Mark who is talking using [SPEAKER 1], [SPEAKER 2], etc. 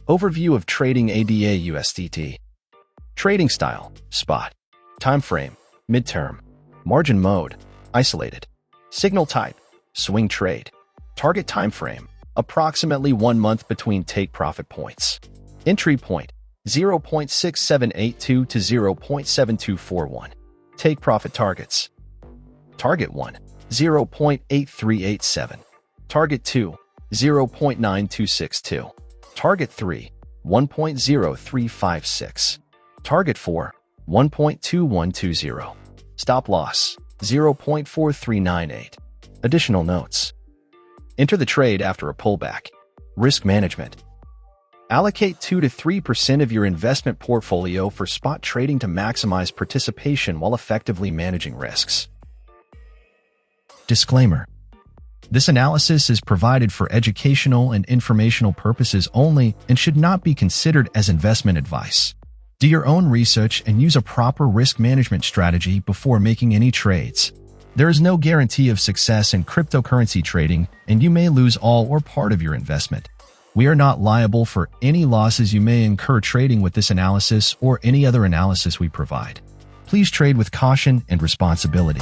[SPEAKER 1] Overview of trading ADA USDT. Trading style, spot. Time frame, midterm. Margin mode, isolated. Signal type, swing trade. Target time frame, approximately 1 month between take profit points. Entry point, 0.6782 to 0.7241. Take profit targets. Target 1, 0.8387. Target 2, 0.9262. Target 3, 1.0356. Target 4, 1.2120. Stop loss, 0.4398. Additional notes. Enter the trade after a pullback. Risk management. Allocate 2 to 3% of your investment portfolio for spot trading to maximize participation while effectively managing risks. Disclaimer. This analysis is provided for educational and informational purposes only and should not be considered as investment advice. Do your own research and use a proper risk management strategy before making any trades. There is no guarantee of success in cryptocurrency trading, and you may lose all or part of your investment. We are not liable for any losses you may incur trading with this analysis or any other analysis we provide. Please trade with caution and responsibility.